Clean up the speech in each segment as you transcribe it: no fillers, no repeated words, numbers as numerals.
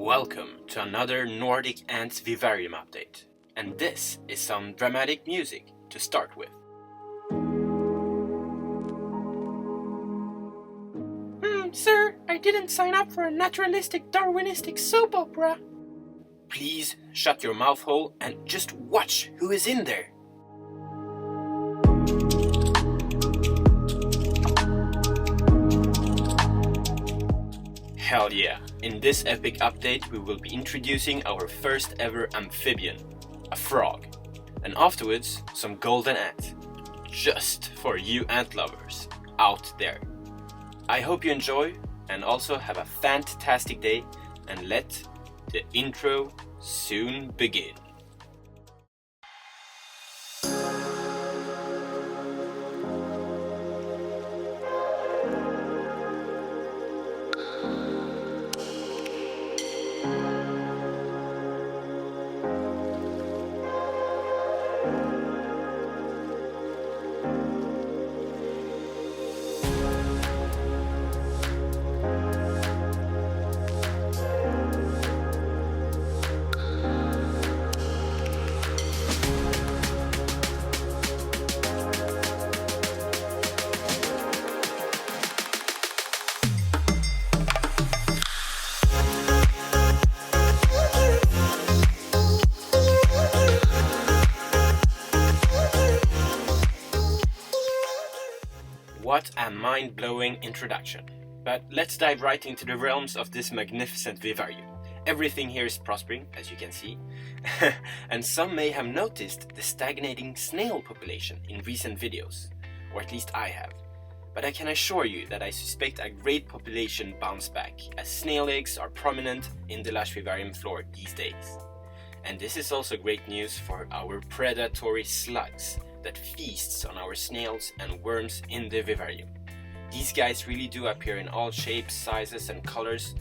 Welcome to another Nordic Ants Vivarium update, and this is some dramatic music to start with. Sir, I didn't sign up for a naturalistic Darwinistic soap opera. Please shut your mouth hole and just watch who is in there. Hell yeah! In this epic update we will be introducing our first ever amphibian, a frog, and afterwards some golden ant, just for you ant lovers out there. I hope you enjoy and also have a fantastic day, and let the intro soon begin. What a mind-blowing introduction. But let's dive right into the realms of this magnificent vivarium. Everything here is prospering, as you can see, and some may have noticed the stagnating snail population in recent videos, or at least I have. But I can assure you that I suspect a great population bounce back, as snail eggs are prominent in the lush vivarium floor these days. And this is also great news for our predatory slugs that feasts on our snails and worms in the vivarium. These guys really do appear in all shapes, sizes and colors,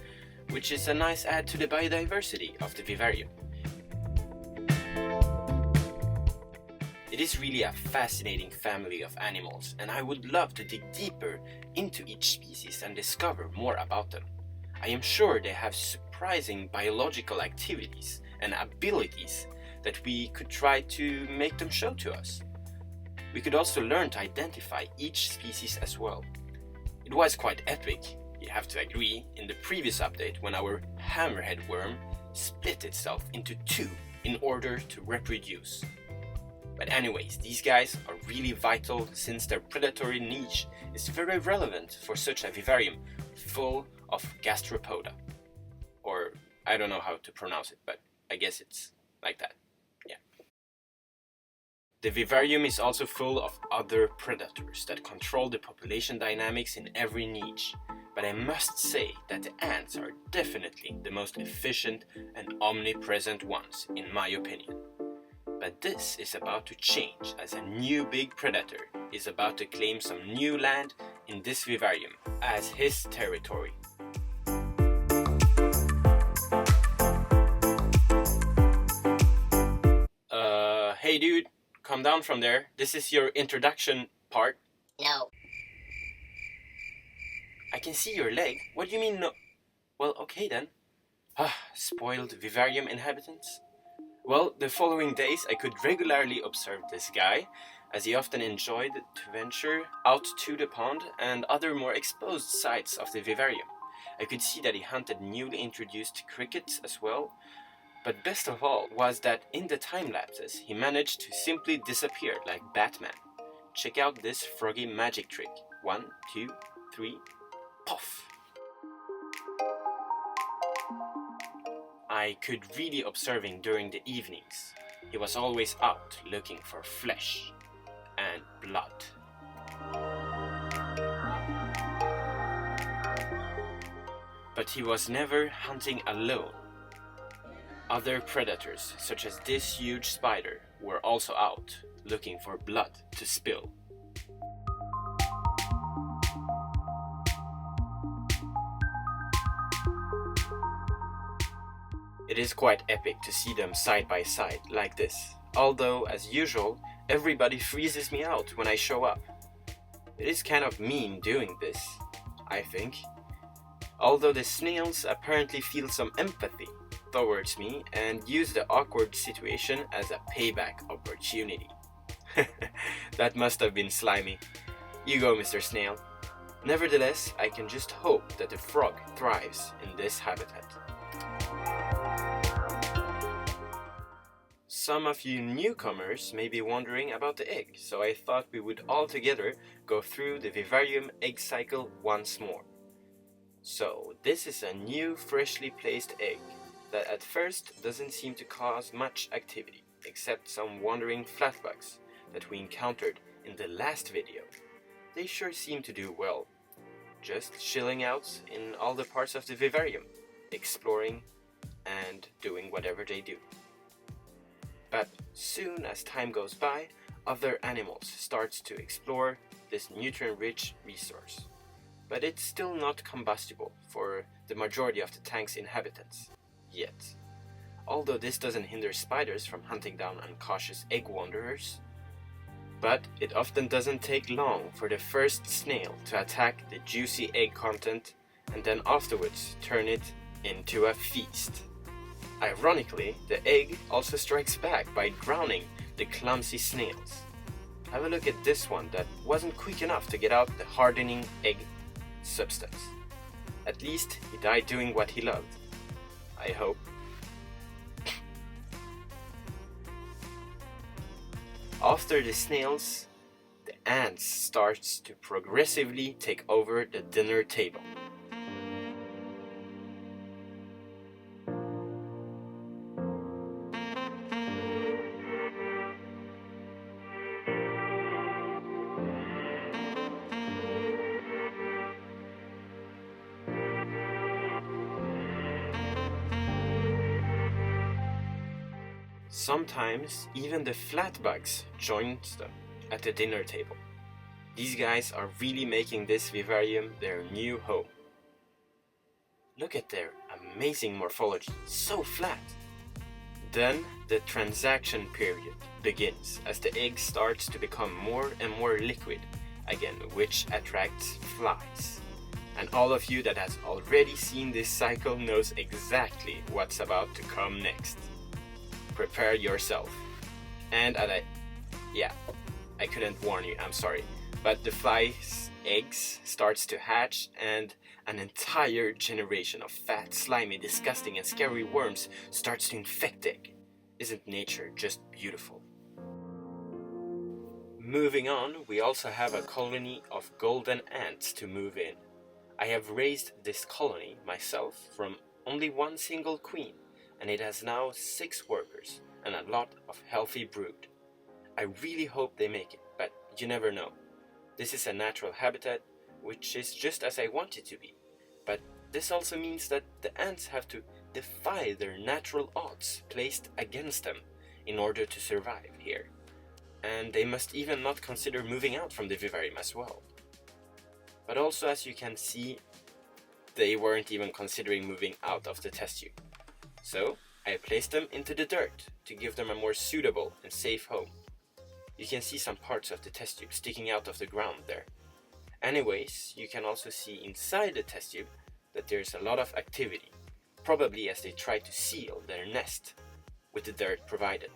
which is a nice add to the biodiversity of the vivarium. It is really a fascinating family of animals, and I would love to dig deeper into each species and discover more about them. I am sure they have surprising biological activities and abilities that we could try to make them show to us. We could also learn to identify each species as well. It was quite epic, you have to agree, in the previous update when our hammerhead worm split itself into two in order to reproduce. But anyways, these guys are really vital since their predatory niche is very relevant for such a vivarium full of gastropoda. Or I don't know how to pronounce it, but I guess it's like that. The vivarium is also full of other predators that control the population dynamics in every niche, but I must say that the ants are definitely the most efficient and omnipresent ones in my opinion. But this is about to change as a new big predator is about to claim some new land in this vivarium as his territory. Hey dude, come down from there. This is your introduction part. No. I can see your leg. What do you mean no? Well, okay then. Spoiled vivarium inhabitants. Well, the following days I could regularly observe this guy, as he often enjoyed to venture out to the pond and other more exposed sites of the vivarium. I could see that he hunted newly introduced crickets as well. But best of all was that in the time lapses he managed to simply disappear like Batman. Check out this froggy magic trick. 1, 2, 3, puff! I could really observe him during the evenings. He was always out looking for flesh and blood. But he was never hunting alone. Other predators, such as this huge spider, were also out, looking for blood to spill. It is quite epic to see them side by side like this, although, as usual, everybody freezes me out when I show up. It is kind of mean doing this, I think. Although the snails apparently feel some empathy towards me and use the awkward situation as a payback opportunity. That must have been slimy. You go, Mr. Snail. Nevertheless, I can just hope that the frog thrives in this habitat. Some of you newcomers may be wondering about the egg, so I thought we would all together go through the vivarium egg cycle once more. So, this is a new freshly placed egg that at first doesn't seem to cause much activity, except some wandering flatbugs that we encountered in the last video. They sure seem to do well, just chilling out in all the parts of the vivarium, exploring and doing whatever they do. But soon as time goes by, other animals start to explore this nutrient-rich resource. But it's still not combustible for the majority of the tank's inhabitants, yet. Although this doesn't hinder spiders from hunting down uncautious egg wanderers. But it often doesn't take long for the first snail to attack the juicy egg content and then afterwards turn it into a feast. Ironically, the egg also strikes back by drowning the clumsy snails. Have a look at this one that wasn't quick enough to get out the hardening egg substance. At least he died doing what he loved. I hope. After the snails, the ants starts to progressively take over the dinner table. Sometimes even the flatbugs join them at the dinner table. These guys are really making this vivarium their new home. Look at their amazing morphology, so flat. Then the transaction period begins as the egg starts to become more and more liquid, again, which attracts flies. And all of you that has already seen this cycle knows exactly what's about to come next. Prepare yourself. And I couldn't warn you, I'm sorry. But the fly's eggs starts to hatch and an entire generation of fat, slimy, disgusting and scary worms starts to infect the egg. Isn't nature just beautiful? Moving on, we also have a colony of golden ants to move in. I have raised this colony myself from only one single queen, and it has now 6 workers and a lot of healthy brood. I really hope they make it, but you never know. This is a natural habitat, which is just as I want it to be. But this also means that the ants have to defy their natural odds placed against them in order to survive here. And they must even not consider moving out from the vivarium as well. But also, as you can see, they weren't even considering moving out of the test tube. So I placed them into the dirt to give them a more suitable and safe home. You can see some parts of the test tube sticking out of the ground there. Anyways, you can also see inside the test tube that there's a lot of activity, probably as they try to seal their nest with the dirt provided.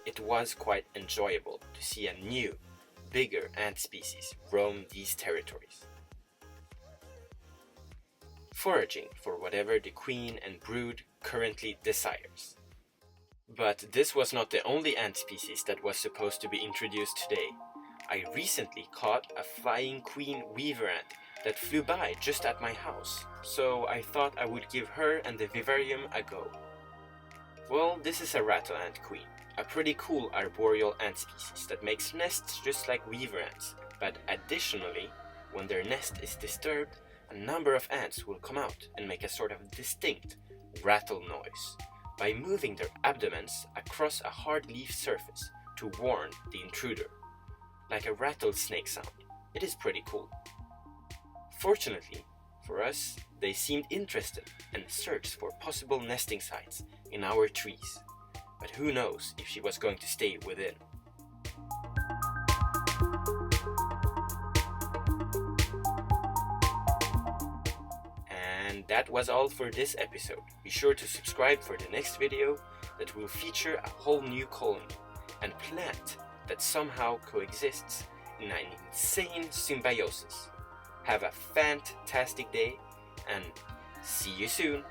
It was quite enjoyable to see a new, bigger ant species roam these territories, foraging for whatever the queen and brood currently desires. But this was not the only ant species that was supposed to be introduced today. I recently caught a flying queen weaver ant that flew by just at my house, so I thought I would give her and the vivarium a go. Well, this is a rattle ant queen, a pretty cool arboreal ant species that makes nests just like weaver ants, but additionally, when their nest is disturbed, a number of ants will come out and make a sort of distinct rattle noise by moving their abdomens across a hard leaf surface to warn the intruder, like a rattlesnake sound. It is pretty cool. Fortunately for us, they seemed interested and searched for possible nesting sites in our trees, but who knows if she was going to stay within. And that was all for this episode. Be sure to subscribe for the next video that will feature a whole new colony and plant that somehow coexists in an insane symbiosis. Have a fantastic day and see you soon!